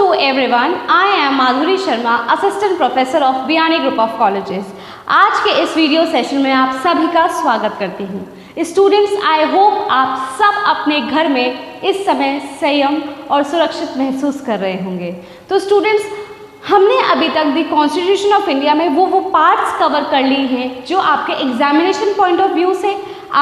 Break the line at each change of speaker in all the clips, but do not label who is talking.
to everyone. I am Madhuri Sharma, Assistant Professor of Biyani Group of Colleges. आज के इस video session में आप सभी का स्वागत करती हूँ। स्टूडेंट्स, आई होप आप सब अपने घर में इस समय संयम और सुरक्षित महसूस कर रहे होंगे। तो स्टूडेंट्स, हमने अभी तक दी कॉन्स्टिट्यूशन ऑफ इंडिया में वो पार्ट्स कवर कर ली हैं जो आपके एग्जामिनेशन पॉइंट ऑफ व्यू से,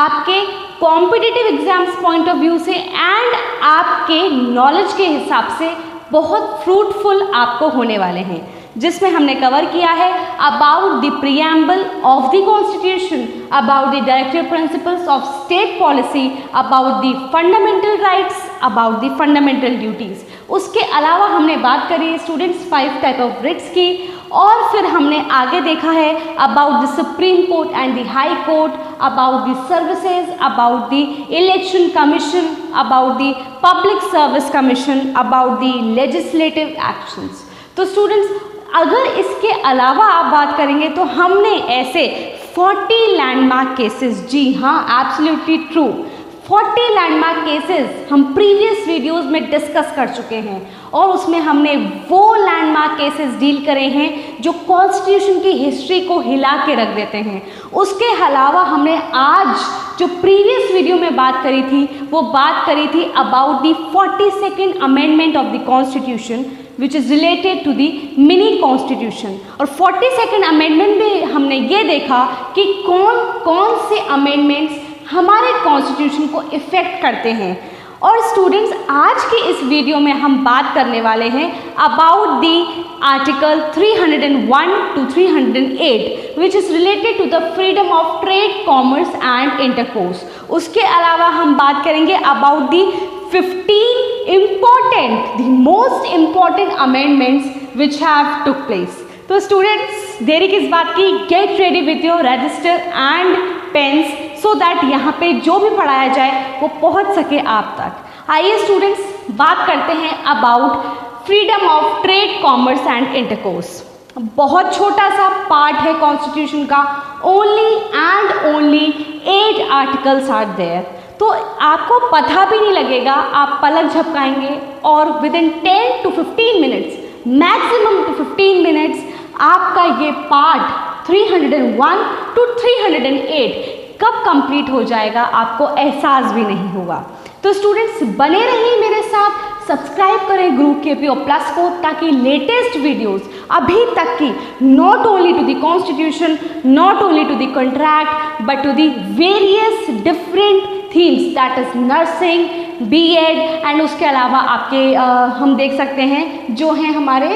आपके competitive exams point of view से एंड आपके नॉलेज के हिसाब से बहुत फ्रूटफुल आपको होने वाले हैं, जिसमें हमने कवर किया है about the preamble of the constitution, about the directive principles of state policy, about the fundamental rights, about the fundamental duties. उसके अलावा हमने बात करी स्टूडेंट्स 5 टाइप ऑफ रिट्स की, और फिर हमने आगे देखा है about the supreme court and the high court, about the services, about the election commission, about the public service commission, about the legislative actions. तो स्टूडेंट्स, अगर इसके अलावा आप बात करेंगे तो हमने ऐसे 40 लैंडमार्क केसेस, जी हाँ, एब्सोल्युटली ट्रू, 40 लैंडमार्क केसेस हम प्रीवियस वीडियोस में डिस्कस कर चुके हैं, और उसमें हमने वो लैंडमार्क केसेस डील करे हैं जो कॉन्स्टिट्यूशन की हिस्ट्री को हिला के रख देते हैं। उसके अलावा हमने आज जो प्रीवियस वीडियो में बात करी थी वो बात करी थी about the 42nd amendment of the constitution which is related to the mini constitution. और 42nd अमेंडमेंट में हमने ये देखा कि कौन कौन से अमेंडमेंट्स हमारे कॉन्स्टिट्यूशन को इफ़ेक्ट करते हैं। और स्टूडेंट्स, आज की इस वीडियो में हम बात करने वाले हैं about the article 301 to 308 which is related to the freedom of trade, commerce and intercourse. उसके अलावा हम बात करेंगे about the 15 important, the most important amendments which have took place. तो स्टूडेंट्स, देरी किस बात की, get ready with your register and pains so that यहाँ पे जो भी पढ़ाया जाए वो पहुँच सके आप तक। आइए स्टूडेंट्स, बात करते हैं about freedom of trade, commerce and intercourse. बहुत छोटा सा पार्ट है कॉन्स्टिट्यूशन का, only and only 8 articles are there. तो आपको पता भी नहीं लगेगा, आप पलक झपकाएंगे और within 10 to 15 minutes, maximum to 15 minutes, आपका ये पार्ट 301 to 308 कब कंप्लीट हो जाएगा आपको एहसास भी नहीं होगा। तो स्टूडेंट्स, बने रहिए मेरे साथ, सब्सक्राइब करें ग्रुप KPO प्लस को, ताकि लेटेस्ट वीडियोस अभी तक की not only to the constitution, not only to the contract, but to the various different themes that is nursing, BEd and उसके अलावा आपके हम देख सकते हैं जो हैं हमारे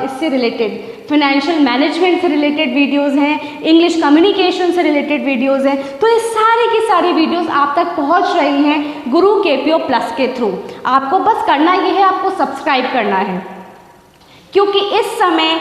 इससे रिलेटेड फाइनेंशियल मैनेजमेंट से रिलेटेड वीडियोस हैं, इंग्लिश कम्युनिकेशन से रिलेटेड वीडियोस हैं। तो ये सारी की सारी वीडियोस आप तक पहुंच रही हैं गुरु KPO प्लस के थ्रू। आपको बस करना ये है, आपको सब्सक्राइब करना है, क्योंकि इस समय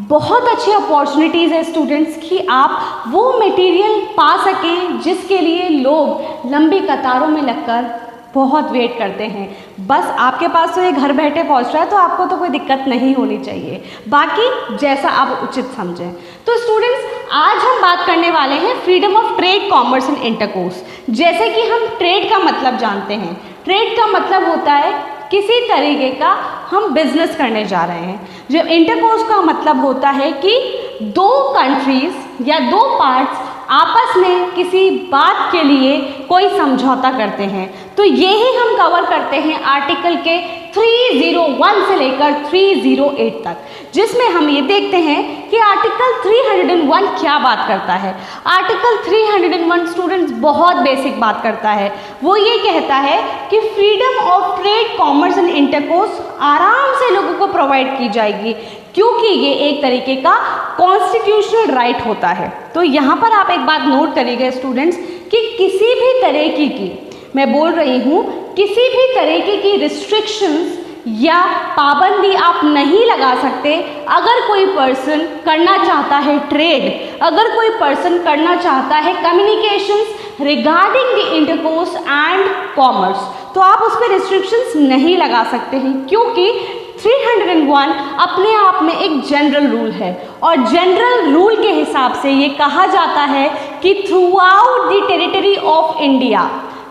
बहुत अच्छी अपॉर्चुनिटीज़ है स्टूडेंट्स कि आप वो मटेरियल पा सकें जिसके लिए लोग लंबी कतारों में लगकर बहुत वेट करते हैं। बस आपके पास तो ये घर बैठे पहुंच रहा है, तो आपको तो कोई दिक्कत नहीं होनी चाहिए, बाकी जैसा आप उचित समझें। तो स्टूडेंट्स, आज हम बात करने वाले हैं freedom of trade, commerce and intercourse. जैसे कि हम ट्रेड का मतलब जानते हैं, ट्रेड का मतलब होता है किसी तरीके का हम बिजनेस करने जा रहे हैं। जब इंटरकोर्स का मतलब होता है कि दो कंट्रीज या दो पार्ट्स आपस में किसी बात के लिए कोई समझौता करते हैं। तो यही हम कवर करते हैं आर्टिकल के 301 से लेकर 308 तक, जिसमें हम ये देखते हैं कि आर्टिकल 301 क्या बात करता है। आर्टिकल 301 स्टूडेंट्स बहुत बेसिक बात करता है। वो ये कहता है कि freedom of trade, commerce and intercourse आराम से लोगों को प्रोवाइड की जाएगी, क्योंकि ये एक तरीके का कॉन्स्टिट्यूशनल राइट होता है। तो यहाँ पर आप एक बात नोट करिएगा स्टूडेंट्स कि किसी भी तरीके की, मैं बोल रही हूँ, किसी भी तरीके की रिस्ट्रिक्शंस या पाबंदी आप नहीं लगा सकते अगर कोई पर्सन करना चाहता है ट्रेड, अगर कोई पर्सन करना चाहता है communications regarding the intercourse and commerce, तो आप उस पर रिस्ट्रिक्शंस नहीं लगा सकते हैं, क्योंकि 301 अपने आप में एक जनरल रूल है, और जनरल रूल के हिसाब से ये कहा जाता है कि through out the territory of India,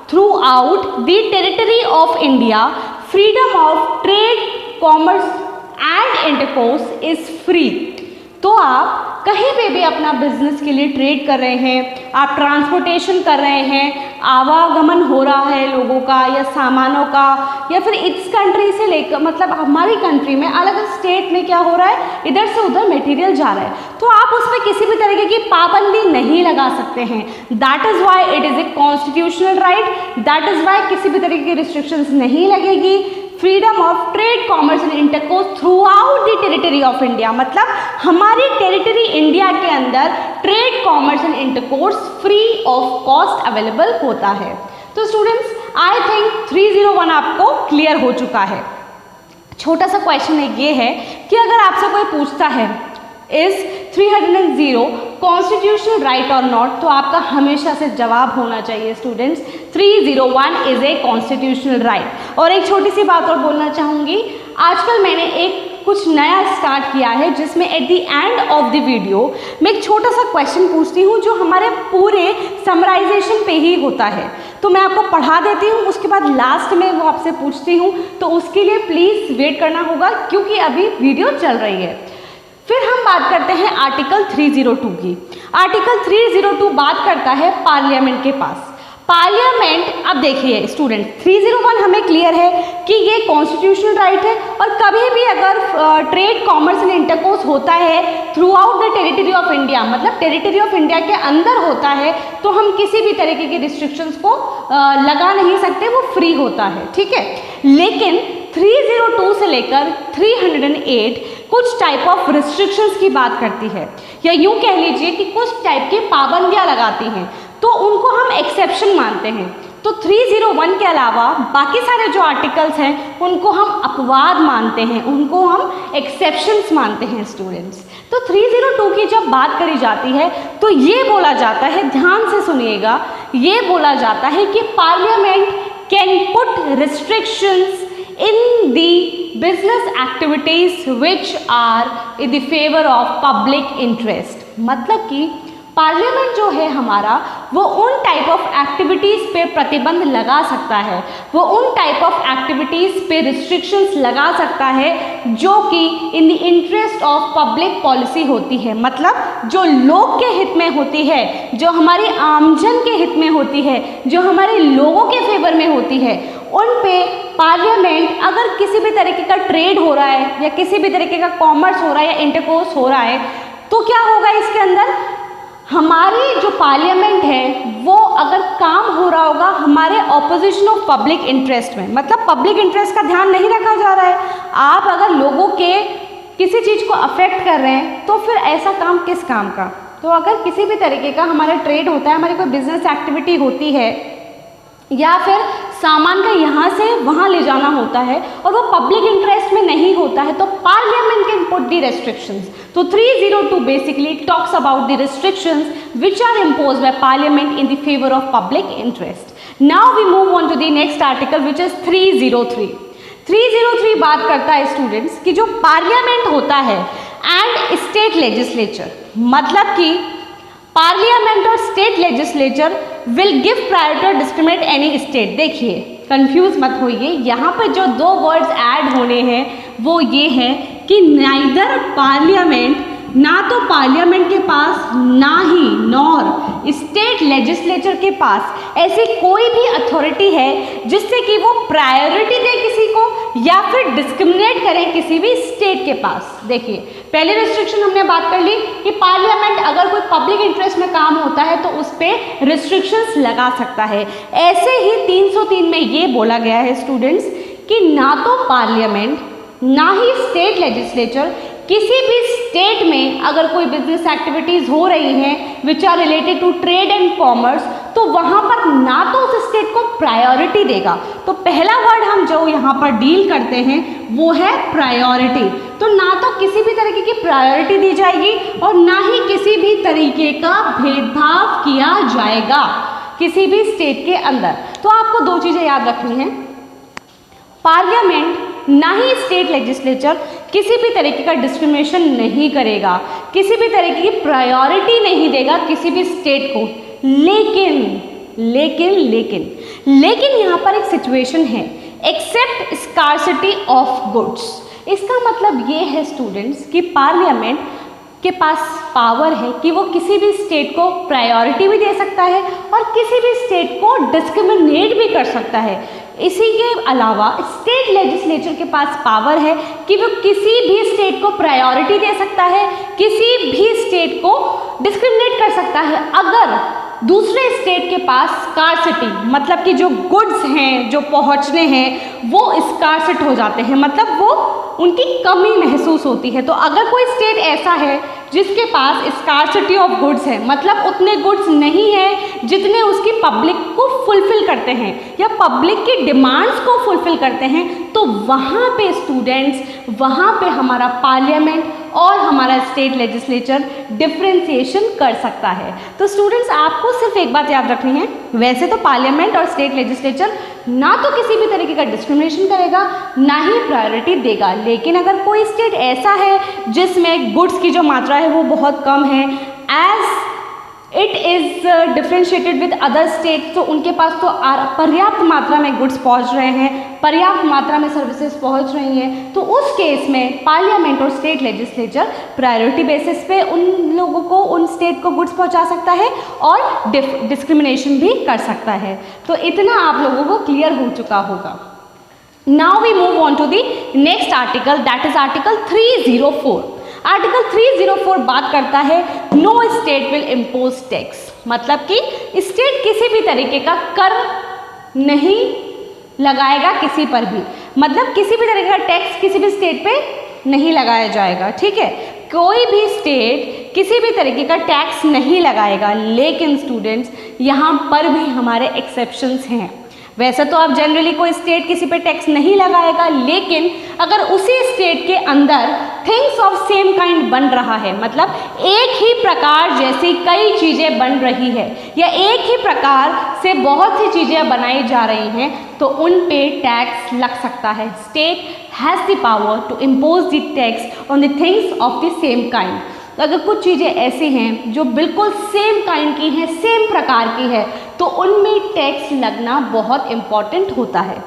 through out the territory of India, freedom of trade, commerce and intercourse is free. तो आप कहीं पे भी अपना बिजनेस के लिए ट्रेड कर रहे हैं, आप ट्रांसपोर्टेशन कर रहे हैं, आवागमन हो रहा है लोगों का या सामानों का, या फिर इस कंट्री से लेकर मतलब हमारी कंट्री में अलग अलग स्टेट में क्या हो रहा है, इधर से उधर मटेरियल जा रहा है, तो आप उस पर किसी भी तरीके की पाबंदी नहीं लगा सकते हैं। That is why it is a constitutional right, that is why किसी भी तरीके की रिस्ट्रिक्शंस नहीं लगेगी। Freedom of trade, commerce and intercourse through out the territory of India, मतलब हमारी टेरिटरी इंडिया के अंदर trade, commerce and intercourse free of cost available होता है। तो स्टूडेंट्स आई थिंक 301 आपको क्लियर हो चुका है। छोटा सा क्वेश्चन ये है कि अगर आपसे कोई पूछता है इज 300 कॉन्स्टिट्यूशनल राइट और नॉट, तो आपका हमेशा से जवाब होना चाहिए students 301 is a constitutional right. और एक छोटी सी बात और बोलना चाहूँगी, आजकल मैंने एक कुछ नया स्टार्ट किया है जिसमें at the end of the video मैं एक छोटा सा क्वेश्चन पूछती हूँ जो हमारे पूरे समराइजेशन पे ही होता है। तो मैं आपको पढ़ा देती हूँ, उसके बाद लास्ट में वो आपसे पूछती हूँ, तो उसके लिए प्लीज़ वेट करना होगा क्योंकि अभी वीडियो चल रही है। फिर हम बात करते हैं आर्टिकल 302 की। आर्टिकल 302 बात करता है पार्लियामेंट के पास। पार्लियामेंट, अब देखिए स्टूडेंट 301 हमें क्लियर है कि ये कॉन्स्टिट्यूशनल राइट है और कभी भी अगर ट्रेड, कॉमर्स एंड इंटरकोर्स होता है through out the territory of India, मतलब टेरिटरी ऑफ इंडिया के अंदर होता है, तो हम किसी भी तरीके की रिस्ट्रिक्शंस को लगा नहीं सकते, वो फ्री होता है, ठीक है। लेकिन 302 से लेकर 308 कुछ टाइप ऑफ रिस्ट्रिक्शंस की बात करती है, या यूं कह लीजिए कि कुछ टाइप की पाबंदियां लगाती हैं, तो उनको हम एक्सेप्शन मानते हैं। तो 301 के अलावा बाकी सारे जो आर्टिकल्स हैं उनको हम अपवाद मानते हैं, उनको हम एक्सेप्शंस मानते हैं स्टूडेंट्स। तो 302 की जब बात करी जाती है तो ये बोला जाता है, ध्यान से सुनिएगा, ये बोला जाता है कि parliament can put restrictions in the business activities which are in the favor of public interest। मतलब कि पार्लियामेंट जो है हमारा वो उन टाइप ऑफ एक्टिविटीज़ पे प्रतिबंध लगा सकता है, वो उन टाइप ऑफ एक्टिविटीज़ पे रिस्ट्रिक्शंस लगा सकता है जो कि in the interest of public policy होती है, मतलब जो लोग के हित में होती है, जो हमारी आमजन के हित में होती है, जो हमारे लोगों के फेवर में होती है, उन पे पार्लियामेंट अगर किसी भी तरीके का ट्रेड हो रहा है या किसी भी तरीके का कॉमर्स हो रहा है या इंटरकोर्स हो रहा है, तो क्या होगा इसके अंदर, हमारी जो पार्लियामेंट है वो अगर काम हो रहा होगा हमारे ऑपोजिशन ऑफ पब्लिक इंटरेस्ट में, मतलब पब्लिक इंटरेस्ट का ध्यान नहीं रखा जा रहा है, आप अगर लोगों के किसी चीज़ को अफेक्ट कर रहे हैं तो फिर ऐसा काम किस काम का। तो अगर किसी भी तरीके का हमारा ट्रेड होता है, हमारी कोई बिजनेस एक्टिविटी होती है या फिर सामान का यहाँ से वहाँ ले जाना होता है और वो पब्लिक इंटरेस्ट में नहीं होता है, तो parliament can put the restrictions. तो 302 basically talks about the restrictions which are imposed by parliament in the favour of public interest. Now we move on to the next article which is 303। 303 बात करता है students कि जो parliament होता है and state legislature, मतलब कि parliament और state legislature will give priority discriminate any state. देखिए कंफ्यूज मत होइए, यहाँ पर जो दो वर्ड्स ऐड होने हैं वो ये है कि नाइदर पार्लियामेंट, ना तो पार्लियामेंट के पास ना ही नॉर स्टेट लेजिस्लेचर के पास ऐसी कोई भी अथॉरिटी है जिससे कि वो प्रायोरिटी दे किसी को या फिर डिस्क्रिमिनेट करें किसी भी स्टेट के पास। देखिए पहले रिस्ट्रिक्शन हमने बात कर ली कि पार्लियामेंट अगर कोई पब्लिक इंटरेस्ट में काम होता है तो उस पर रिस्ट्रिक्शंस लगा सकता है। ऐसे ही 303 में ये बोला गया है स्टूडेंट्स कि ना तो पार्लियामेंट ना ही स्टेट लेजिस्लेचर किसी भी स्टेट में अगर कोई बिजनेस एक्टिविटीज़ हो रही हैं which are related to trade and commerce, तो वहाँ पर ना तो उस स्टेट को प्रायोरिटी देगा। तो पहला वर्ड हम जो यहाँ पर डील करते हैं वो है प्रायोरिटी। तो ना तो किसी भी तरीके की प्रायोरिटी दी जाएगी और ना ही किसी भी तरीके का भेदभाव किया जाएगा किसी भी स्टेट के अंदर। तो आपको दो चीज़ें याद रखनी है, पार्लियामेंट ना ही स्टेट लेजिस्लेचर किसी भी तरीके का डिस्क्रिमिनेशन नहीं करेगा, किसी भी तरीके की प्रायोरिटी नहीं देगा किसी भी स्टेट को। लेकिन यहाँ पर एक सिचुएशन है, एक्सेप्ट स्कार्सिटी ऑफ गुड्स। इसका मतलब ये है स्टूडेंट्स कि पार्लियामेंट के पास पावर है कि वो किसी भी स्टेट को प्रायोरिटी भी दे सकता है और किसी भी स्टेट को डिस्क्रिमिनेट भी कर सकता है। इसी के अलावा स्टेट लेजिस्लेचर के पास पावर है कि वो किसी भी स्टेट को प्रायोरिटी दे सकता है, किसी भी स्टेट को डिस्क्रिमिनेट कर सकता है अगर दूसरे स्टेट के पास स्कार्सिटी, मतलब कि जो गुड्स हैं जो पहुंचने हैं वो स्कार्सिट हो जाते हैं, मतलब वो उनकी कमी महसूस होती है। तो अगर कोई स्टेट ऐसा है जिसके पास स्कार्सिटी ऑफ गुड्स है, मतलब उतने गुड्स नहीं है जितने उसकी पब्लिक को फुलफिल करते हैं या पब्लिक की डिमांड्स को फुलफिल करते हैं, तो वहाँ पे स्टूडेंट्स, वहाँ पे हमारा पार्लियामेंट और हमारा स्टेट लेजिस्लेचर डिफ्रेंसिएशन कर सकता है। तो स्टूडेंट्स आपको सिर्फ एक बात याद रखनी है, वैसे तो पार्लियामेंट और स्टेट लेजिस्लेचर ना तो किसी भी तरीके का डिस्क्रिमिनेशन करेगा ना ही प्रायोरिटी देगा, लेकिन अगर कोई स्टेट ऐसा है जिसमें गुड्स की जो मात्रा है वो बहुत कम है, as it is differentiated with other state, तो उनके पास तो पर्याप्त मात्रा में गुड्स पहुंच रहे हैं, पर्याप्त मात्रा में सर्विसेज पहुंच रही हैं, तो उस केस में पार्लियामेंट और स्टेट लेजिस्लेचर प्रायोरिटी बेसिस पे उन लोगों को, उन स्टेट को गुड्स पहुंचा सकता है और डिस्क्रिमिनेशन भी कर सकता है। तो इतना आप लोगों को क्लियर हो चुका होगा। Now we move on to the next article, that is article 304। Article 304 बात करता है no state will impose tax, मतलब कि स्टेट किसी भी तरीके का कर नहीं लगाएगा किसी पर भी, मतलब किसी भी तरीके का टैक्स किसी भी स्टेट पे नहीं लगाया जाएगा। ठीक है, कोई भी स्टेट किसी भी तरीके का टैक्स नहीं लगाएगा, लेकिन स्टूडेंट्स यहाँ पर भी हमारे एक्सेप्शंस हैं। वैसे तो आप जनरली कोई स्टेट किसी पे टैक्स नहीं लगाएगा, लेकिन अगर उसी स्टेट के अंदर थिंग्स ऑफ सेम काइंड बन रहा है, मतलब एक ही प्रकार जैसी कई चीज़ें बन रही है या एक ही प्रकार से बहुत सी चीज़ें बनाई जा रही हैं, तो उन पे टैक्स लग सकता है। State has the power to impose the tax on the things of the same kind. अगर कुछ चीज़ें ऐसी हैं जो बिल्कुल सेम काइंड की हैं, सेम प्रकार की है, तो उनमें टैक्स लगना बहुत इम्पॉर्टेंट होता है।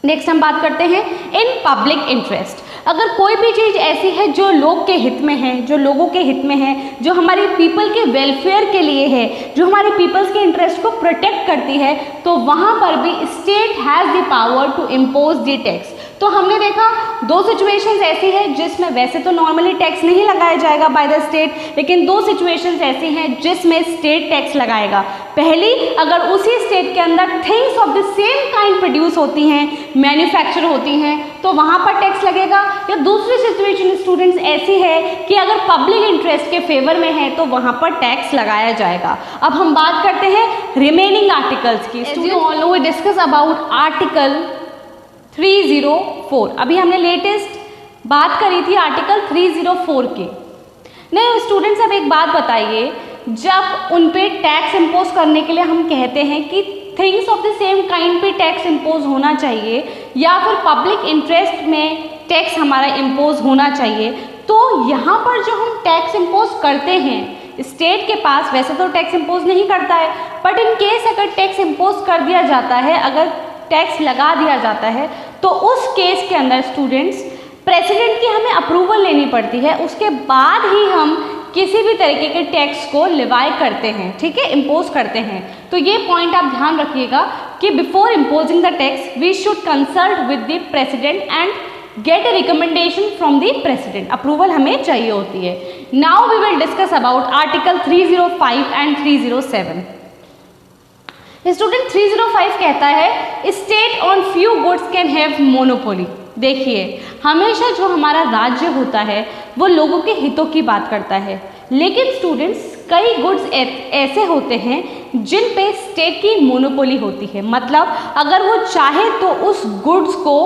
नेक्स्ट हम बात करते हैं इन पब्लिक इंटरेस्ट। अगर कोई भी चीज़ ऐसी है जो लोग के हित में है, जो लोगों के हित में है, जो हमारी पीपल के वेलफेयर के लिए है, जो हमारे पीपल्स के इंटरेस्ट को प्रोटेक्ट करती है, तो वहाँ पर भी state has the power to impose the tax. तो हमने देखा दो सिचुएशंस ऐसी है जिसमें वैसे तो नॉर्मली टैक्स नहीं लगाया जाएगा बाय द स्टेट, लेकिन दो सिचुएशंस ऐसी हैं जिसमें स्टेट टैक्स लगाएगा। पहली, अगर उसी स्टेट के अंदर things of the same kind produce होती हैं, मैन्युफैक्चर होती हैं, तो वहाँ पर टैक्स लगेगा। या दूसरी सिचुएशन स्टूडेंट्स ऐसी है कि अगर पब्लिक इंटरेस्ट के फेवर में है तो वहाँ पर टैक्स लगाया जाएगा। अब हम बात करते हैं रिमेनिंग आर्टिकल्स की। As you all know we discuss about article 304। अभी हमने लेटेस्ट बात करी थी आर्टिकल 304 की। नहीं स्टूडेंट्स, अब एक बात बताइए, जब उन पे टैक्स इम्पोज करने के लिए हम कहते हैं कि things of the same kind पे टैक्स इम्पोज होना चाहिए या फिर पब्लिक इंटरेस्ट में टैक्स हमारा इम्पोज होना चाहिए, तो यहाँ पर जो हम टैक्स इम्पोज करते हैं स्टेट के पास वैसे तो टैक्स इम्पोज नहीं करता है, बट इन केस अगर टैक्स इम्पोज कर दिया जाता है, अगर टैक्स लगा दिया जाता है, तो उस केस के अंदर स्टूडेंट्स प्रेसिडेंट की हमें अप्रूवल लेनी पड़ती है, उसके बाद ही हम किसी भी तरीके के टैक्स को लिवाई करते हैं, ठीक है, इम्पोज करते हैं। तो ये पॉइंट आप ध्यान रखिएगा कि before imposing the tax we should consult with the president and get a recommendation from the president, approval हमें चाहिए होती है। Now we will discuss about article 305 and 307। Student 305 कहता है state on few goods can have monopoly. देखिए, हमेशा जो हमारा राज्य होता है वो लोगों के हितों की बात करता है, लेकिन स्टूडेंट्स कई गुड्स ऐसे होते हैं जिन पे स्टेट की मोनोपोली होती है, मतलब अगर वो चाहे तो उस गुड्स को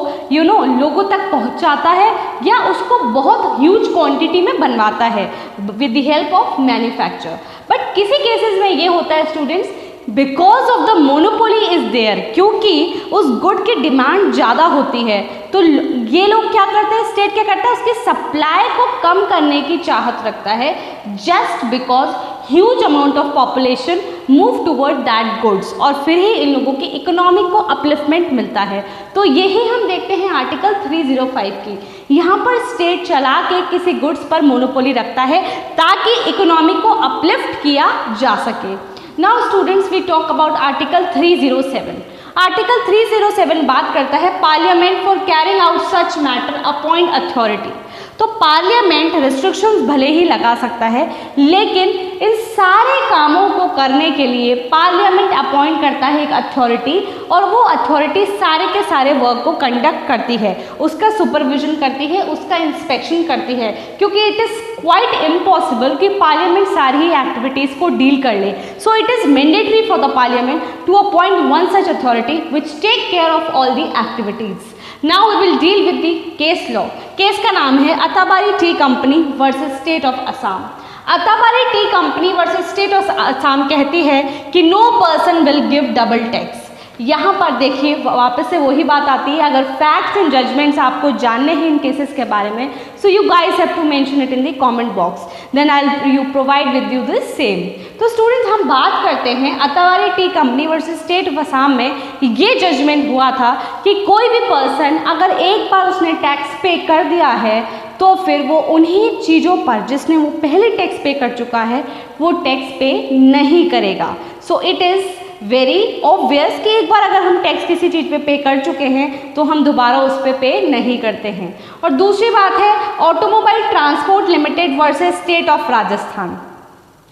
लोगों तक पहुंचाता है या उसको बहुत ह्यूज क्वांटिटी में बनवाता है with the help of manufacture. But किसी केसेस में ये होता है students, because of the monopoly is there, क्योंकि उस गुड की डिमांड ज़्यादा होती है, तो ये लोग क्या करते हैं, स्टेट क्या करता है, उसके सप्लाई को कम करने की चाहत रखता है, just because huge amount of population move toward that goods, और फिर ही इन लोगों की इकोनॉमी को अपलिफ्टमेंट मिलता है। तो यही हम देखते हैं आर्टिकल 305 की। यहाँ पर स्टेट चला के किसी गुड्स पर मोनोपोली रखता है ताकि इकोनॉमी को अपलिफ्ट किया जा सके। Now students, we talk about article 307। Article 307 बात करता है parliament for carrying out such matter appoint authority. तो पार्लियामेंट रिस्ट्रिक्शंस भले ही लगा सकता है, लेकिन इन सारे कामों को करने के लिए पार्लियामेंट अपॉइंट करता है एक अथॉरिटी, और वो अथॉरिटी सारे के सारे वर्क को कंडक्ट करती है, उसका सुपरविजन करती है, उसका इंस्पेक्शन करती है, क्योंकि इट इज़ क्वाइट इम्पॉसिबल कि पार्लियामेंट सारी ही एक्टिविटीज़ को डील कर ले। So it is mandatory for the parliament to appoint one such authority which take care of all the activities. Now we will deal with the case law. Case का नाम है Atabari tea company versus state of Assam. Atabari tea company versus state of Assam कहती है कि no person will give double tax. यहाँ पर देखिए वापस से वही बात आती है, अगर फैक्ट्स एंड जजमेंट्स आपको जानने हैं इन केसेस के बारे में, so you guys have to mention it in the comment box, then I you provide with you the same. तो स्टूडेंट्स, हम बात करते हैं Atabari tea company versus state of Assam में ये जजमेंट हुआ था कि कोई भी पर्सन अगर एक बार उसने टैक्स पे कर दिया है तो फिर वो उन्हीं चीज़ों पर जिसने वो पहले टैक्स पे कर चुका है वो टैक्स पे नहीं करेगा। सो इट इज़ वेरी ऑब्वियस कि एक बार अगर हम टैक्स किसी चीज़ पे पे कर चुके हैं तो हम दोबारा उस पर पे नहीं करते हैं। और दूसरी बात है automobile transport limited versus state of Rajasthan.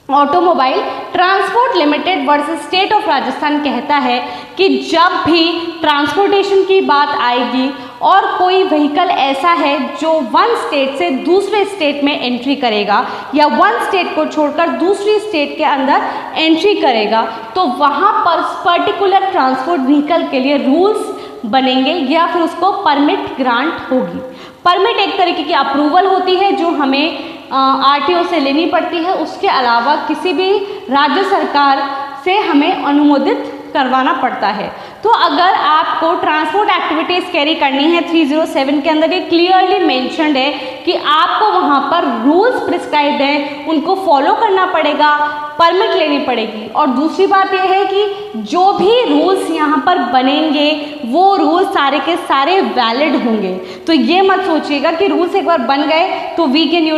Automobile transport limited versus state of Rajasthan कहता है कि जब भी ट्रांसपोर्टेशन की बात आएगी और कोई व्हीकल ऐसा है जो वन स्टेट से दूसरे स्टेट में एंट्री करेगा या वन स्टेट को छोड़कर दूसरी स्टेट के अंदर एंट्री करेगा, तो वहाँ पर पर्टिकुलर ट्रांसपोर्ट व्हीकल के लिए रूल्स बनेंगे या फिर उसको परमिट ग्रांट होगी। परमिट एक तरीके की अप्रूवल होती है जो हमें आरटीओ से लेनी पड़ती है, उसके अलावा किसी भी राज्य सरकार से हमें अनुमोदित करवाना पड़ता है। तो अगर आपको ट्रांसपोर्ट एक्टिविटीज़ कैरी करनी है 307 के अंदर ये क्लियरली मेंशन्ड है कि आपको वहाँ पर रूल्स प्रिस्क्राइब्ड हैं, उनको फॉलो करना पड़ेगा, परमिट लेनी पड़ेगी। और दूसरी बात यह है कि जो भी रूल्स यहाँ पर बनेंगे वो रूल्स सारे के सारे वैलिड होंगे। तो ये मत सोचिएगा कि रूल्स एक बार बन गए तो वी कैन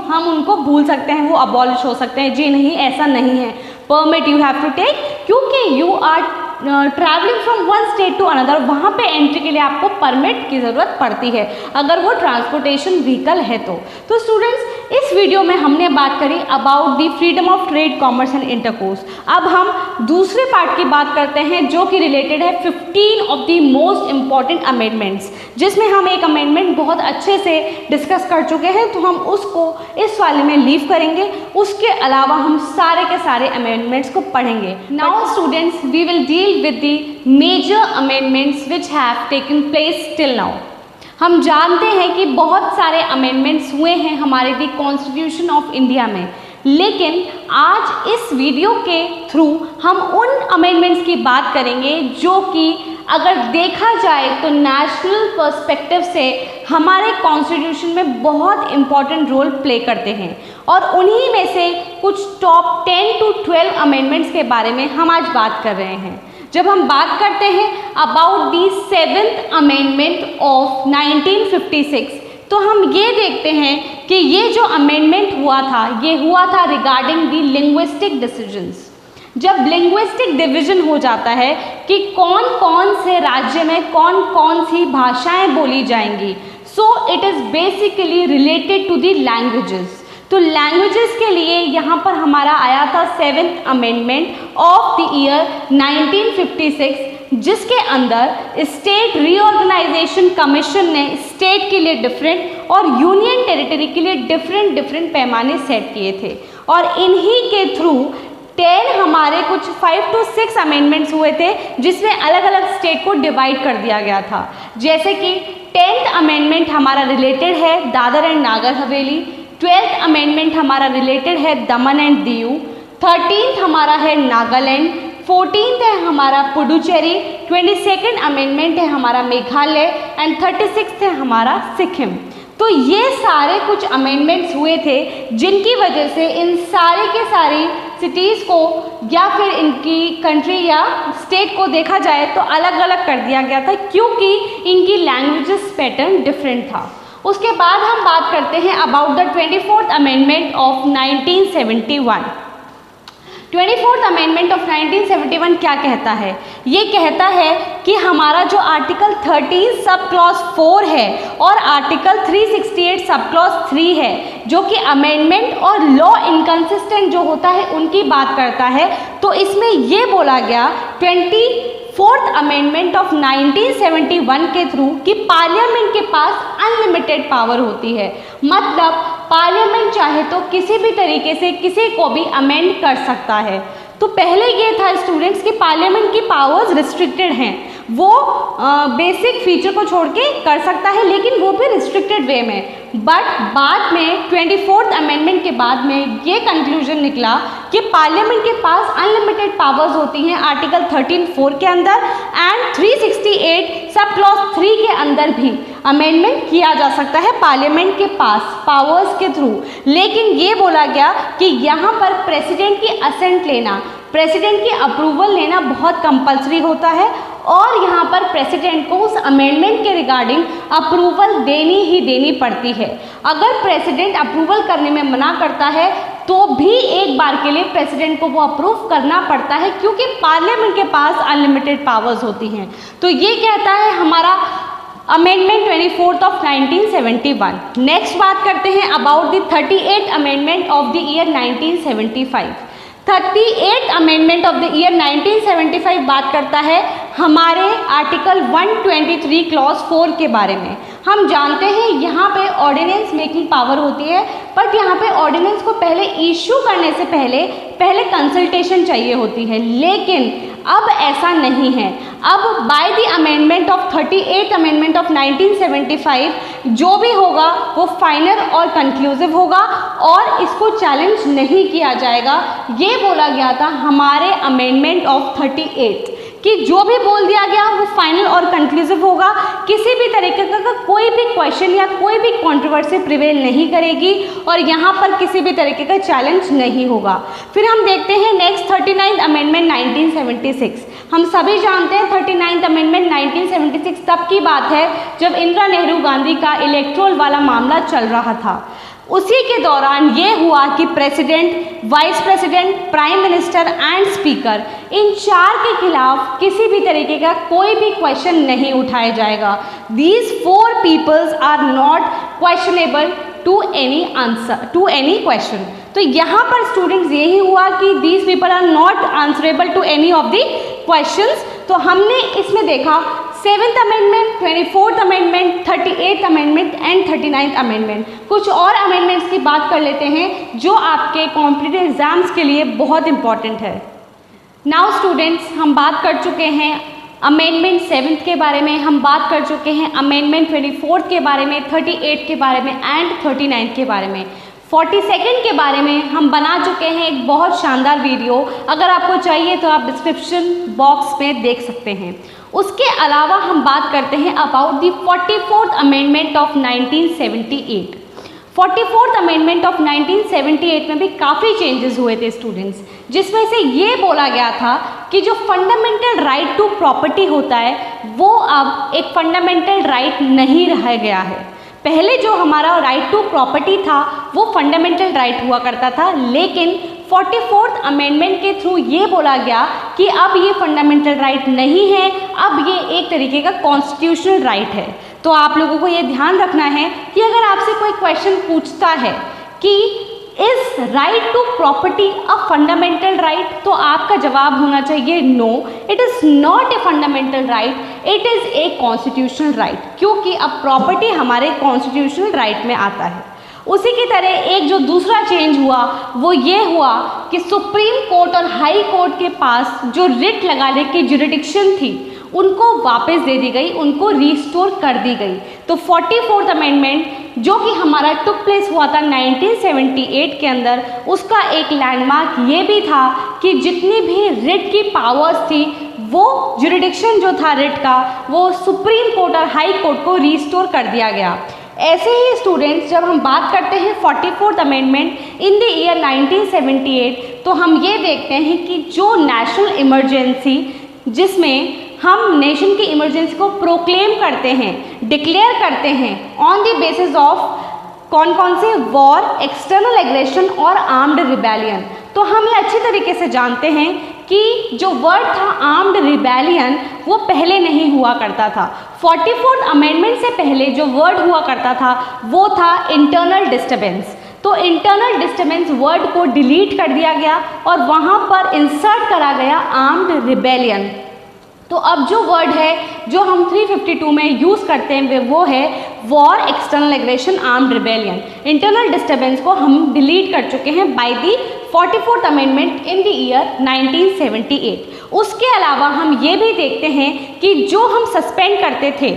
हम उनको भूल सकते हैं, वो अबॉलिश हो सकते हैं। जी नहीं, ऐसा नहीं है। Permit you have to take, क्योंकि you are travelling from one state to another, वहाँ पे एंट्री के लिए आपको परमिट की ज़रूरत पड़ती है अगर वो ट्रांसपोर्टेशन व्हीकल है तो स्टूडेंट्स, इस वीडियो में हमने बात करी about the freedom of trade, commerce and intercourse. अब हम दूसरे पार्ट की बात करते हैं जो कि रिलेटेड है 15 of the most important amendments, जिसमें हम एक अमेंडमेंट बहुत अच्छे से डिस्कस कर चुके हैं, तो हम उसको इस वाले में लीव करेंगे। उसके अलावा हम सारे के सारे अमेंडमेंट्स को पढ़ेंगे। Now students, we will deal with the major amendments which have taken place till now। हम जानते हैं कि बहुत सारे अमेंडमेंट्स हुए हैं हमारे दी कॉन्स्टिट्यूशन ऑफ इंडिया में, लेकिन आज इस वीडियो के थ्रू हम उन अमेंडमेंट्स की बात करेंगे जो कि अगर देखा जाए तो नेशनल पर्सपेक्टिव से हमारे कॉन्स्टिट्यूशन में बहुत इम्पॉर्टेंट रोल प्ले करते हैं, और उन्हीं में से कुछ टॉप 10 to 12 अमेंडमेंट्स के बारे में हम आज बात कर रहे हैं। जब हम बात करते हैं about the 7th amendment of 1956, तो हम ये देखते हैं कि ये जो अमेंडमेंट हुआ था रिगार्डिंग दी लिंग्विस्टिक डिसीजंस। जब लिंग्विस्टिक डिवीजन हो जाता है कि कौन कौन से राज्य में कौन कौन सी भाषाएं बोली जाएंगी, so it is basically related to the languages. तो लैंग्वेजेस के लिए यहाँ पर हमारा आया था 7th amendment of the year 1956, जिसके अंदर स्टेट रीऑर्गेनाइजेशन कमीशन ने स्टेट के लिए डिफरेंट और यूनियन टेरिटरी के लिए डिफरेंट पैमाने सेट किए थे, और इन्हीं के थ्रू 10 हमारे कुछ 5 to 6 अमेंडमेंट्स हुए थे जिसमें अलग अलग स्टेट को डिवाइड कर दिया गया था। जैसे कि 10th अमेंडमेंट हमारा रिलेटेड है Dadar and Nagar Haveli, 12th amendment हमारा रिलेटेड है दमन एंड दीव, 13th हमारा है नागालैंड, 14th है हमारा पुडुचेरी, 22nd अमेंडमेंट है हमारा मेघालय एंड 36th है हमारा सिक्किम। तो ये सारे कुछ अमेंडमेंट्स हुए थे जिनकी वजह से इन सारे के सारी सिटीज़ को या फिर इनकी कंट्री या स्टेट को देखा जाए तो अलग अलग कर दिया गया था, क्योंकि इनकी लैंग्वेजेस पैटर्न डिफरेंट था। उसके बाद हम बात करते हैं about the 24th amendment of 1971। 24th amendment of 1971 क्या कहता है? ये कहता है कि हमारा जो आर्टिकल 13 सब क्लॉज 4 है और आर्टिकल 368 सब क्लॉज 3 है, जो कि अमेंडमेंट और लॉ इनकंसिस्टेंट जो होता है उनकी बात करता है। तो इसमें ये बोला गया 24th अमेंडमेंट ऑफ 1971 के थ्रू कि पार्लियामेंट के पास अनलिमिटेड पावर होती है, मतलब पार्लियामेंट चाहे तो किसी भी तरीके से किसी को भी अमेंड कर सकता है। तो पहले ये था स्टूडेंट्स कि पार्लियामेंट की पावर्स रिस्ट्रिक्टेड हैं, वो बेसिक फीचर को छोड़ के कर सकता है, लेकिन वो भी रिस्ट्रिक्टेड वे में। बट बाद में 24th अमेंडमेंट के बाद में ये कंक्लूजन निकला कि पार्लियामेंट के पास अनलिमिटेड पावर्स होती हैं आर्टिकल 13(4) के अंदर एंड 368 सब क्लॉज 3 के अंदर भी अमेंडमेंट किया जा सकता है पार्लियामेंट के पास पावर्स के थ्रू। लेकिन ये बोला गया कि यहाँ पर प्रेसिडेंट की असेंट लेना, प्रेसिडेंट की अप्रूवल लेना बहुत कंपलसरी होता है और यहाँ पर प्रेसिडेंट को उस अमेंडमेंट के रिगार्डिंग अप्रूवल देनी ही देनी पड़ती है। अगर प्रेसिडेंट अप्रूवल करने में मना करता है तो भी एक बार के लिए प्रेसिडेंट को वो अप्रूव करना पड़ता है, क्योंकि पार्लियामेंट के पास अनलिमिटेड पावर्स होती हैं। तो ये कहता है हमारा अमेंडमेंट 24th ऑफ 1971। नेक्स्ट बात करते हैं about the 38th amendment of the year 1975। 38th amendment of the year 1975 बात करता है हमारे आर्टिकल 123 क्लॉज 4 के बारे में। हम जानते हैं यहाँ पे ऑर्डिनेंस मेकिंग पावर होती है, बट यहाँ पे ऑर्डिनेंस को पहले इशू करने से पहले कंसल्टेशन चाहिए होती है, लेकिन अब ऐसा नहीं है। अब by the amendment of 38th amendment of 1975 जो भी होगा वो फाइनल और कंक्लूसिव होगा और इसको चैलेंज नहीं किया जाएगा। ये बोला गया था हमारे अमेंडमेंट ऑफ 38 कि जो भी बोल दिया गया वो फाइनल और कंक्लूसिव होगा, किसी भी तरीके का कोई भी क्वेश्चन या कोई भी कंट्रोवर्सी प्रिवेल नहीं करेगी और यहाँ पर किसी भी तरीके का चैलेंज नहीं होगा। फिर हम देखते हैं नेक्स्ट 39th अमेंडमेंट 1976। हम सभी जानते हैं 39th अमेंडमेंट 1976 तब की बात है जब इंदिरा नेहरू गांधी का इलेक्टोरल वाला मामला चल रहा था। उसी के दौरान ये हुआ कि president, vice president, prime minister and speaker in चार के खिलाफ किसी भी तरीके का कोई भी क्वेश्चन नहीं उठाया जाएगा। These 4 peoples are not questionable to any answer to any question. तो यहाँ पर स्टूडेंट्स यही हुआ कि these people are not answerable to any of the questions. तो हमने इसमें देखा 7th amendment, 24th amendment, 38th amendment and 39th amendment. कुछ और अमेंडमेंट्स की बात कर लेते हैं जो आपके कॉम्पिटिटिव एग्जाम्स के लिए बहुत इंपॉर्टेंट है। नाउ स्टूडेंट्स, हम बात कर चुके हैं अमेंडमेंट 7th के बारे में, हम बात कर चुके हैं अमेंडमेंट 24th के बारे में, 38 के बारे में एंड 39 के बारे में। 42nd के बारे में हम बना चुके हैं एक बहुत शानदार वीडियो, अगर आपको चाहिए तो आप डिस्क्रिप्शन बॉक्स में देख सकते हैं। उसके अलावा हम बात करते हैं about the 44th amendment of 1978। 44th amendment of 1978 में भी काफ़ी चेंजेस हुए थे स्टूडेंट्स, जिसमें से ये बोला गया था कि जो फंडामेंटल राइट टू प्रॉपर्टी होता है वो अब एक फंडामेंटल राइट नहीं रह गया है। पहले जो हमारा राइट टू प्रॉपर्टी था वो फंडामेंटल राइट हुआ करता था, लेकिन 44th अमेंडमेंट के थ्रू ये बोला गया कि अब ये फंडामेंटल राइट नहीं है, अब ये एक तरीके का कॉन्स्टिट्यूशनल राइट है। तो आप लोगों को ये ध्यान रखना है कि अगर आपसे कोई क्वेश्चन पूछता है कि is right to property a fundamental right, तो आपका जवाब होना चाहिए no, it is not a fundamental right, it is a constitutional right, क्योंकि अब प्रॉपर्टी हमारे कॉन्स्टिट्यूशनल राइट में आता है। उसी की तरह एक जो दूसरा चेंज हुआ वो ये हुआ कि सुप्रीम कोर्ट और हाई कोर्ट के पास जो रिट लगाने की जुरिडिक्शन थी उनको वापस दे दी गई, उनको रिस्टोर कर दी गई। तो 44th अमेंडमेंट जो कि हमारा टुक प्लेस हुआ था 1978 के अंदर, उसका एक लैंडमार्क ये भी था कि जितनी भी रिट की पावर्स थी वो जुरिडिक्शन जो था रिट का वो सुप्रीम कोर्ट और हाई कोर्ट को रिस्टोर कर दिया गया। ऐसे ही स्टूडेंट्स, जब हम बात करते हैं 44th amendment in the year 1978, तो हम ये देखते हैं कि जो नेशनल इमरजेंसी, जिसमें हम नेशन की इमरजेंसी को प्रोक्लेम करते हैं, डिक्लेयर करते हैं ऑन द बेसिस ऑफ कौन कौन से वॉर, एक्सटर्नल एग्रेशन और आर्म्ड रिबेलियन। तो हम ये अच्छी तरीके से जानते हैं कि जो वर्ड था आर्म्ड रिबेलियन वो पहले नहीं हुआ करता था। 44th अमेंडमेंट से पहले जो वर्ड हुआ करता था वो था इंटरनल डिस्टर्बेंस। तो इंटरनल डिस्टर्बेंस वर्ड को डिलीट कर दिया गया और वहाँ पर इंसर्ट करा गया आर्म्ड रिबेलियन। तो अब जो वर्ड है जो हम 352 में यूज़ करते हैं वो है war, external aggression, armed rebellion. Internal disturbance को हम डिलीट कर चुके हैं by the 44th amendment in the year 1978। उसके अलावा हम ये भी देखते हैं कि जो हम सस्पेंड करते थे,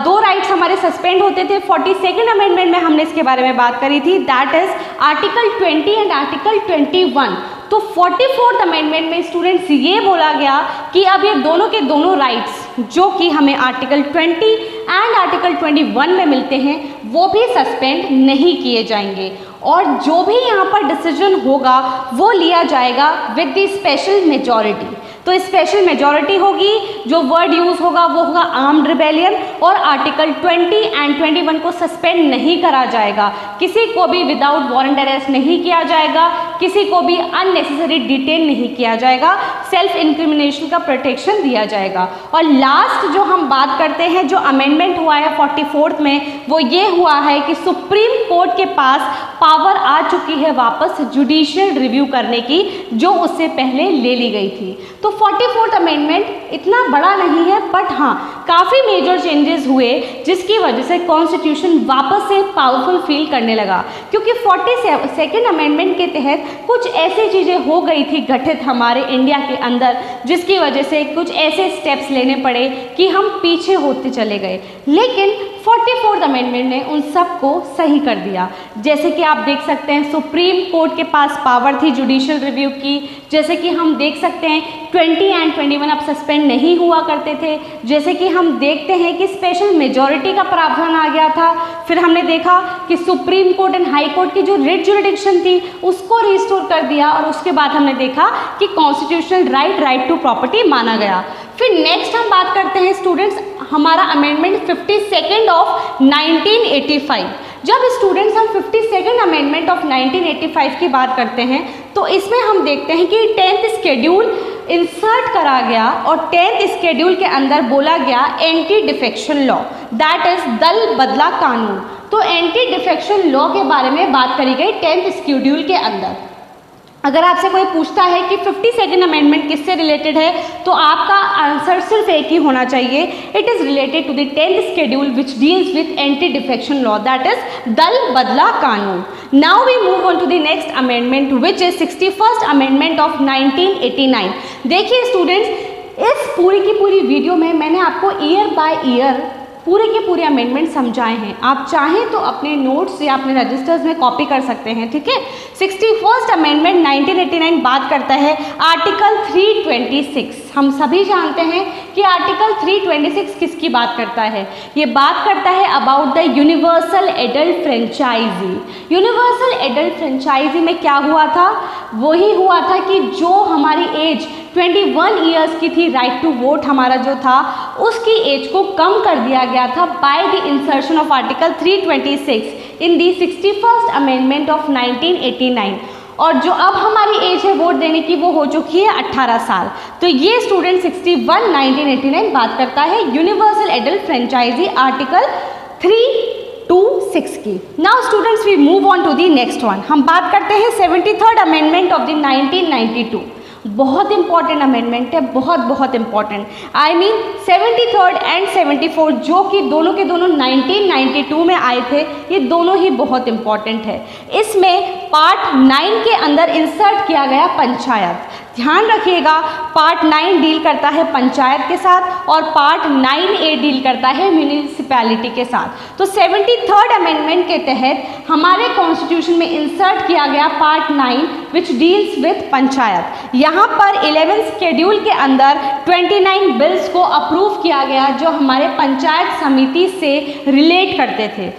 दो राइट्स हमारे सस्पेंड होते थे। 42nd अमेंडमेंट में हमने इसके बारे में बात करी थी, that is article 20 and article 21। तो 44th अमेंडमेंट में स्टूडेंट्स ये बोला गया कि अब ये दोनों के दोनों राइट्स जो कि हमें आर्टिकल 20 एंड आर्टिकल 21 में मिलते हैं वो भी सस्पेंड नहीं किए जाएंगे और जो भी यहाँ पर डिसीजन होगा वो लिया जाएगा विद द स्पेशल मेजॉरिटी। तो स्पेशल मेजॉरिटी होगी, जो वर्ड यूज़ होगा वो होगा आर्म्ड रिबेलियन और आर्टिकल 20 एंड 21 को सस्पेंड नहीं करा जाएगा। किसी को भी विदाउट वारंट अरेस्ट नहीं किया जाएगा, किसी को भी अननेसेसरी डिटेन नहीं किया जाएगा, सेल्फ इंक्रिमिनेशन का प्रोटेक्शन दिया जाएगा। और लास्ट जो हम बात करते हैं, जो अमेंडमेंट हुआ है 44th में, वो ये हुआ है कि सुप्रीम कोर्ट के पास पावर आ चुकी है वापस जुडिशियल रिव्यू करने की, जो उससे पहले ले ली गई थी। तो 44th अमेंडमेंट इतना बड़ा नहीं है, बट हाँ काफ़ी मेजर चेंजेस हुए जिसकी वजह से कॉन्स्टिट्यूशन वापस से पावरफुल फील करने लगा। क्योंकि 42nd अमेंडमेंट के तहत कुछ ऐसी चीज़ें हो गई थी गठित हमारे इंडिया के अंदर, जिसकी वजह से कुछ ऐसे स्टेप्स लेने पड़े कि हम पीछे होते चले गए। लेकिन 44th अमेंडमेंट ने उन सब को सही कर दिया। जैसे कि आप देख सकते हैं सुप्रीम कोर्ट के पास पावर थी जुडिशियल रिव्यू की, जैसे कि हम देख सकते हैं 20 एंड 21 अब सस्पेंड नहीं हुआ करते थे। जैसे कि हम देखते हैं कि स्पेशल मेजॉरिटी का प्रावधान आ गया था। फिर हमने देखा कि supreme court and high court की जो रिट जुरिडिक्शन थी उसको रिस्टोर कर दिया और उसके बाद हमने देखा कि कॉन्स्टिट्यूशनल राइट टू प्रॉपर्टी माना गया। फिर नेक्स्ट हम बात करते हैं स्टूडेंट्स हमारा अमेंडमेंट 52nd ऑफ 1985। जब स्टूडेंट्स हम 52nd अमेंडमेंट ऑफ 1985 की बात करते हैं तो इसमें हम देखते हैं कि 10th शेड्यूल इंसर्ट करा गया और 10th शेड्यूल के अंदर बोला गया anti defection law, that is दल बदला कानून। तो एंटी डिफेक्शन लॉ के बारे में बात करी गई 10th शेड्यूल के अंदर। अगर आपसे कोई पूछता है कि 52nd अमेंडमेंट किससे रिलेटेड है तो आपका आंसर सिर्फ एक ही होना चाहिए, it is related to the 10th schedule which deals with anti defection law, that is दल बदला कानून। Now we move on to the next amendment which is 61st amendment of 1989। देखिए स्टूडेंट्स, इस पूरी की पूरी वीडियो में मैंने आपको ईयर बाय ईयर पूरे के पूरे अमेंडमेंट समझाए हैं। आप चाहें तो अपने नोट्स या अपने रजिस्टर्स में कॉपी कर सकते हैं, ठीक है। 61st अमेंडमेंट 1989 बात करता है आर्टिकल 326। हम सभी जानते हैं कि आर्टिकल 326 किसकी बात करता है। ये बात करता है about the universal adult franchise. Universal adult franchise में क्या हुआ था, वही हुआ था कि जो हमारी एज 21 ईयर्स की थी, राइट टू वोट हमारा जो था, उसकी एज को कम कर दिया गया था by the insertion of article 326 in the 61st amendment of 1989। और जो अब हमारी एज है वोट देने की वो हो चुकी है 18 साल। तो ये स्टूडेंट 61 1989 बात करता है यूनिवर्सल एडल्ट फ्रेंचाइजी आर्टिकल 326 की। Now students we move on to the next one. हम बात करते हैं 73rd अमेंडमेंट ऑफ द 1992। बहुत इंपॉर्टेंट अमेंडमेंट है, बहुत important. I mean 73rd and 74 जो कि दोनों के दोनों 1992 में आए थे, ये दोनों ही बहुत इंपॉर्टेंट है। इसमें पार्ट 9 के अंदर इंसर्ट किया गया पंचायत। ध्यान रखिएगा, पार्ट 9 डील करता है पंचायत के साथ और पार्ट 9A डील करता है म्यूनिसिपैलिटी के साथ। तो 73rd अमेंडमेंट के तहत हमारे कॉन्स्टिट्यूशन में इंसर्ट किया गया part 9 which deals with panchayat. यहाँ पर 11th शेड्यूल के अंदर 29 बिल्स को अप्रूव किया गया जो हमारे पंचायत समिति से रिलेट करते थे।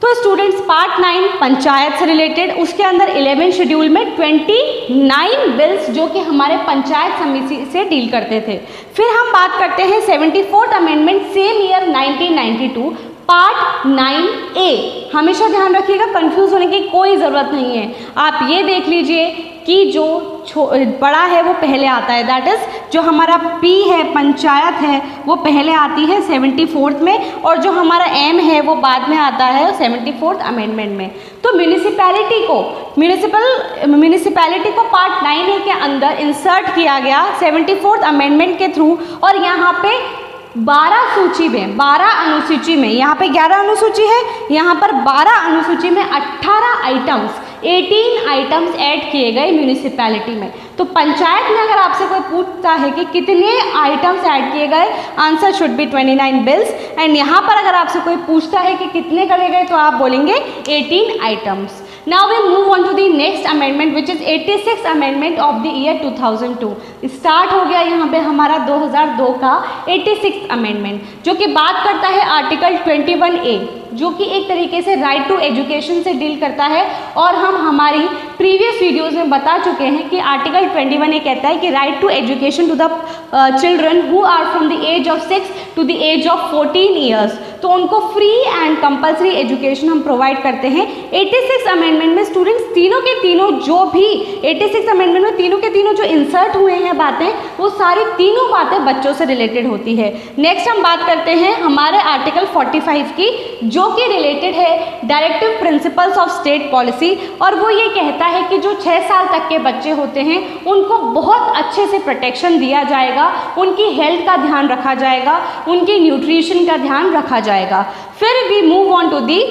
तो स्टूडेंट्स पार्ट 9 पंचायत से रिलेटेड, उसके अंदर 11 शेड्यूल में 29 बिल्स जो कि हमारे पंचायत समिति से डील करते थे। फिर हम बात करते हैं 74th amendment same year 1992 part 9A। हमेशा ध्यान रखिएगा, कंफ्यूज होने की कोई ज़रूरत नहीं है। आप ये देख लीजिए कि जो बड़ा है वो पहले आता है, दैट इज़ जो हमारा P है पंचायत है वो पहले आती है 74th में, और जो हमारा M है वो बाद में आता है 74th अमेंडमेंट में। तो म्यूनिसिपैलिटी को पार्ट 9A के अंदर इंसर्ट किया गया 74th अमेंडमेंट के थ्रू, और यहाँ पे 12 अनुसूची में, यहाँ पे 11 अनुसूची है, यहाँ पर 12 अनुसूची में 18 आइटम्स ऐड किए गए म्यूनिसिपैलिटी में। तो पंचायत में अगर आपसे कोई पूछता है कि कितने आइटम्स ऐड किए गए, answer should be 29 bills. And यहाँ पर अगर आपसे कोई पूछता है कि कितने करे गए, तो आप बोलेंगे 18 items. Now we move on to the next amendment which is 86th amendment of the year 2002। Start हो गया यहाँ पे हमारा 2002 का 86th अमेंडमेंट, जो कि बात करता है आर्टिकल 21A, जो कि एक तरीके से राइट टू एजुकेशन से डील करता है। और हम हमारी प्रीवियस वीडियोस में बता चुके हैं कि आर्टिकल 21A कहता है कि right to education to the children who are from the age of 6 to the age of 14 years, तो उनको फ्री एंड कंपल्सरी एजुकेशन हम प्रोवाइड करते हैं। 86 अमेंडमेंट में स्टूडेंट्स तीनों के तीनों जो भी 86 अमेंडमेंट में तीनों के तीनों जो इंसर्ट हुए हैं बातें, वो सारी तीनों बातें बच्चों से रिलेटेड होती है। नेक्स्ट हम बात करते हैं हमारे आर्टिकल 45 की, जो कि रिलेटेड है directive principles of state policy, और वो ये कहता है कि जो 6 साल तक के बच्चे होते हैं उनको बहुत अच्छे से प्रोटेक्शन दिया जाएगा, उनकी हेल्थ का ध्यान रखा जाएगा, उनकी न्यूट्रिशन का ध्यान रखा जाएगा। फिर we move on to the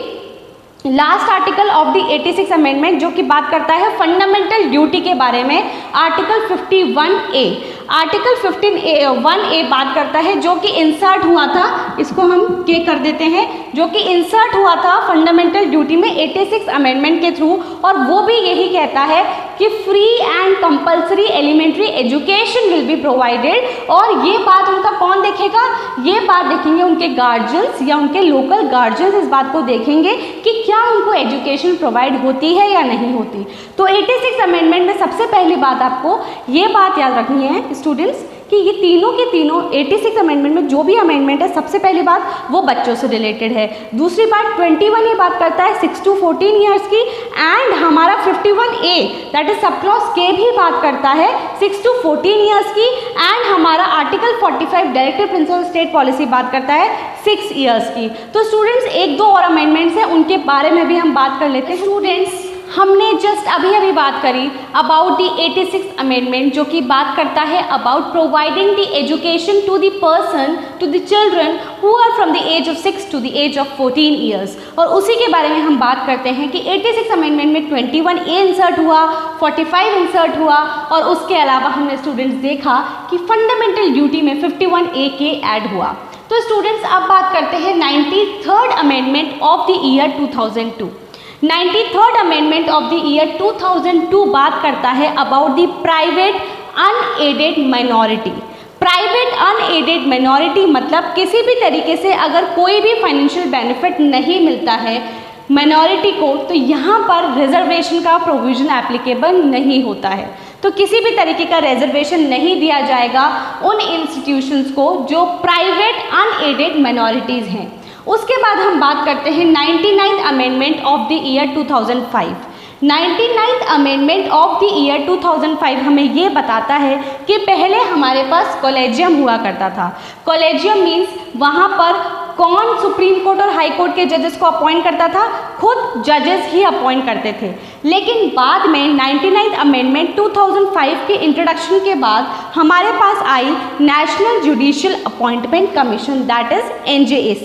last article of the 86 amendment, जो कि बात करता है फंडामेंटल ड्यूटी के बारे में, आर्टिकल 51A। आर्टिकल 1A बात करता है, जो कि इंसर्ट हुआ था, इसको हम के कर देते हैं, जो कि इंसर्ट हुआ था फंडामेंटल ड्यूटी में 86 अमेंडमेंट के थ्रू, और वो भी यही कहता है कि free and compulsory elementary education will be provided. और ये बात उनका कौन देखेगा, ये बात देखेंगे उनके गार्जियंस या उनके लोकल गार्जियंस इस बात को देखेंगे कि क्या उनको एजुकेशन प्रोवाइड होती है या नहीं होती। तो 86 अमेंडमेंट में सबसे पहली बात आपको ये बात याद रखनी है स्टूडेंट्स कि ये तीनों के तीनों 86 अमेंडमेंट में जो भी अमेंडमेंट है, सबसे पहली बात वो बच्चों से रिलेटेड है। दूसरी बात 21 ये बात करता है 6 to 14 ईयर्स की, एंड हमारा 51A that is sub clause के भी बात करता है 6 to 14 ईयर्स की, एंड हमारा article 45 directive principle state policy बात करता है 6 ईयर्स की। तो स्टूडेंट्स एक दो और अमेंडमेंट्स हैं, उनके बारे में भी हम बात कर लेते हैं। स्टूडेंट्स हमने जस्ट अभी बात करी अबाउट द 86 अमेंडमेंट, जो कि बात करता है about providing the education to the person, to the children who are from the age of 6 to the age of 14 years. और उसी के बारे में हम बात करते हैं कि 86 अमेंडमेंट में 21A इंसर्ट हुआ, 45 इंसर्ट हुआ, और उसके अलावा हमने स्टूडेंट्स देखा कि फंडामेंटल ड्यूटी में 51A के ऐड हुआ। तो स्टूडेंट्स अब बात करते हैं 93rd amendment of the year 2002। 93rd amendment of the year 2002 बात करता है about the private unaided minority. Private unaided minority मतलब किसी भी तरीके से अगर कोई भी फाइनेंशियल बेनिफिट नहीं मिलता है माइनॉरिटी को, तो यहाँ पर रिजर्वेशन का प्रोविज़न एप्लीकेबल नहीं होता है। तो किसी भी तरीके का रिजर्वेशन नहीं दिया जाएगा उन इंस्टीट्यूशंस को जो प्राइवेट अनएडेड माइनॉरिटीज़ हैं। उसके बाद हम बात करते हैं 99th amendment of the year 2005। 99th amendment of the year 2005 हमें ये बताता है कि पहले हमारे पास कॉलेजियम हुआ करता था। कॉलेजियम मीन्स वहाँ पर कौन सुप्रीम कोर्ट और हाई कोर्ट के जजेस को अपॉइंट करता था, खुद जजेस ही अपॉइंट करते थे। लेकिन बाद में 99th अमेंडमेंट 2005 के इंट्रोडक्शन के बाद हमारे पास आई national judicial appointment commission that is NJAC।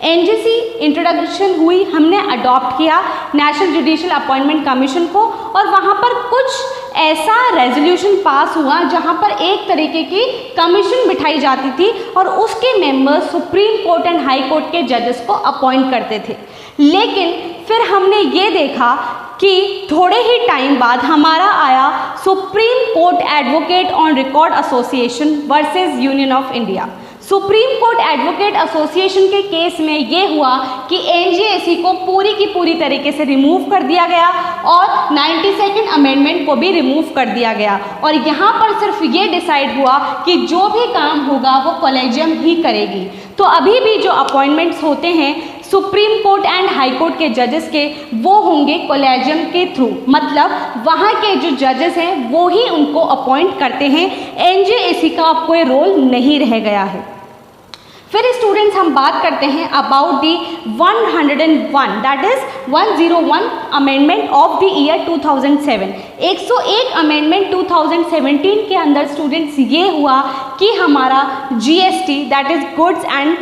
NJAC introduction हुई, हमने अडॉप्ट किया नेशनल जुडिशियल अपॉइंटमेंट कमीशन को, और वहाँ पर कुछ ऐसा रेजोल्यूशन पास हुआ जहाँ पर एक तरीके की कमीशन बिठाई जाती थी और उसके members supreme court and high court के जजेस को अपॉइंट करते थे। लेकिन फिर हमने ये देखा कि थोड़े ही टाइम बाद हमारा आया supreme court advocate on record association versus union of India. Supreme court advocate association के केस में ये हुआ कि एनजेएसी को पूरी की पूरी तरीके से रिमूव कर दिया गया और 92nd अमेंडमेंट को भी रिमूव कर दिया गया और यहाँ पर सिर्फ ये डिसाइड हुआ कि जो भी काम होगा वो कॉलेजियम ही करेगी। तो अभी भी जो अपॉइंटमेंट्स होते हैं supreme court and high court के जजेस के, वो होंगे कॉलेजियम के थ्रू, मतलब वहाँ के जो जजेस हैं वो ही उनको अपॉइंट करते हैं। एनजेएसी का अब कोई रोल नहीं रह गया है। फिर स्टूडेंट्स हम बात करते हैं about the 101 that is 101 amendment of the year 2007। 101 amendment 2017 के अंदर स्टूडेंट्स ये हुआ कि हमारा GST that is goods and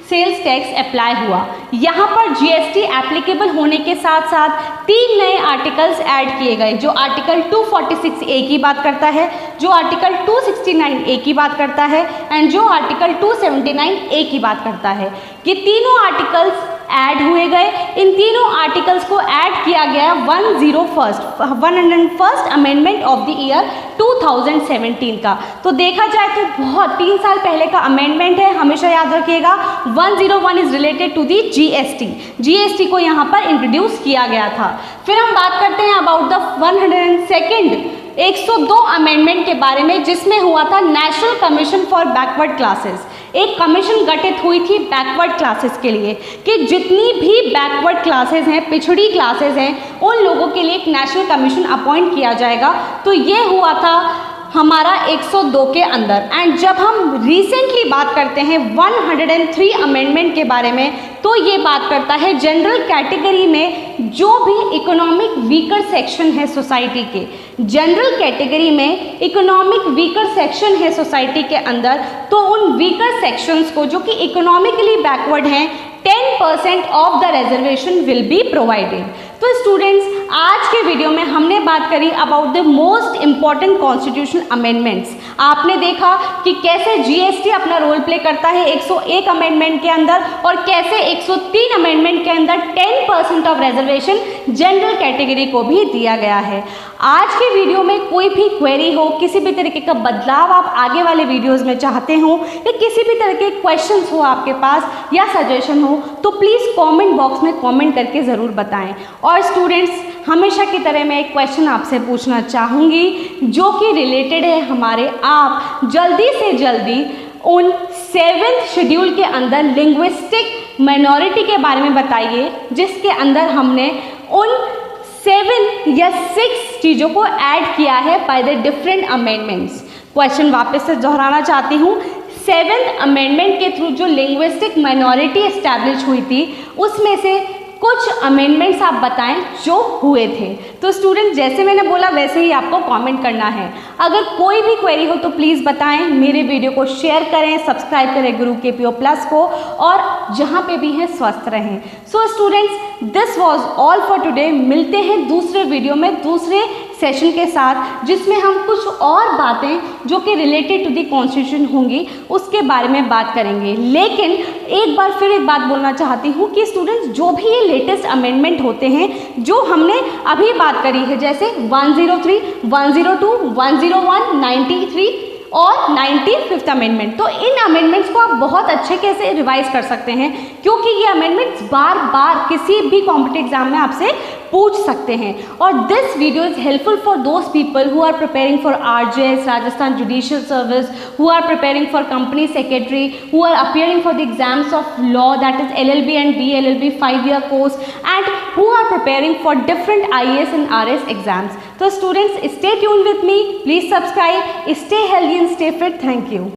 sales tax apply हुआ। यहाँ पर जीएसटी एप्लीकेबल होने के साथ साथ 3 नए आर्टिकल्स ऐड किए गए, जो आर्टिकल 246A की बात करता है, जो आर्टिकल 269A की बात करता है एंड जो आर्टिकल 279A की बात करता है। ये तीनों आर्टिकल्स ऐड हुए गए। इन तीनों आर्टिकल्स को ऐड किया गया 101st amendment of the year 2017 का। तो देखा जाए तो बहुत 3 साल पहले का अमेंडमेंट है, हमेशा याद रखिएगा। 101 is related to the GST को यहाँ पर इंट्रोड्यूस किया गया था। फिर हम बात करते हैं अबाउट द 102nd 102 अमेंडमेंट के बारे में, जिसमें हुआ था national commission for backward classes. एक कमीशन गठित हुई थी बैकवर्ड क्लासेस के लिए कि जितनी भी बैकवर्ड क्लासेस हैं, पिछड़ी क्लासेस हैं, उन लोगों के लिए एक नेशनल कमीशन अपॉइंट किया जाएगा। तो ये हुआ था हमारा 102 के अंदर। एंड जब हम रिसेंटली बात करते हैं 103 अमेंडमेंट के बारे में, तो ये बात करता है जनरल कैटेगरी में जो भी इकोनॉमिक वीकर सेक्शन है सोसाइटी के, जनरल कैटेगरी में इकोनॉमिक वीकर सेक्शन है सोसाइटी के अंदर, तो उन वीकर सेक्शंस को जो कि इकोनॉमिकली बैकवर्ड हैं 10% of the reservation will be provided. तो स्टूडेंट्स, आज के वीडियो में हमने बात करी about the most important constitutional amendments. आपने देखा कि कैसे जीएसटी अपना रोल प्ले करता है 101 अमेंडमेंट के अंदर और कैसे 103 अमेंडमेंट के अंदर 10% ऑफ रिजर्वेशन जनरल कैटेगरी को भी दिया गया है। आज के वीडियो में कोई भी क्वेरी हो, किसी भी तरीके का बदलाव आप आगे वाले वीडियोस में चाहते हो या किसी भी तरह के क्वेश्चंस हो आपके पास या सजेशन हो, तो प्लीज़ कमेंट बॉक्स में कमेंट करके ज़रूर बताएं। और स्टूडेंट्स, हमेशा की तरह मैं एक क्वेश्चन आपसे पूछना चाहूँगी जो कि रिलेटेड है हमारे, आप जल्दी से जल्दी उन 7th शेड्यूल के अंदर लिंग्विस्टिक माइनॉरिटी के बारे में बताइए, जिसके अंदर हमने उन 7 या 6 चीज़ों को ऐड किया है by the different amendments. Question वापस से दोहराना चाहती हूँ। 7th अमेंडमेंट के थ्रू जो लिंग्विस्टिक माइनॉरिटी एस्टैब्लिश हुई थी, उसमें से कुछ अमेंडमेंट्स आप बताएं जो हुए थे। तो स्टूडेंट, जैसे मैंने बोला वैसे ही आपको कमेंट करना है। अगर कोई भी क्वेरी हो तो प्लीज़ बताएं, मेरे वीडियो को शेयर करें, सब्सक्राइब करें गुरु KPO प्लस को, और जहां पे भी हैं स्वस्थ रहें। So students, this was all for today. मिलते हैं दूसरे वीडियो में दूसरे सेशन के साथ, जिसमें हम कुछ और बातें जो कि रिलेटेड टू दी कॉन्स्टिट्यूशन होंगी उसके बारे में बात करेंगे। लेकिन एक बार फिर एक बात बोलना चाहती हूँ कि स्टूडेंट्स, जो भी ये लेटेस्ट अमेंडमेंट होते हैं जो हमने अभी बात करी है, जैसे 103, 102, 101, 93 और 95th अमेंडमेंट, तो इन अमेंडमेंट्स को आप बहुत अच्छे कैसे रिवाइज कर सकते हैं, क्योंकि ये अमेंडमेंट्स बार बार किसी भी कॉम्पिटिटिव एग्जाम में आपसे पूछ सकते हैं। और this video is helpful for those people who are preparing for RJS Rajasthan judicial service, who are preparing for company secretary, who are appearing for the exams of law that is LLB and DLLB 5-year course, and who are preparing for different IAS and RS exams. So students, stay tuned with me, please subscribe, stay healthy and stay fit. Thank you.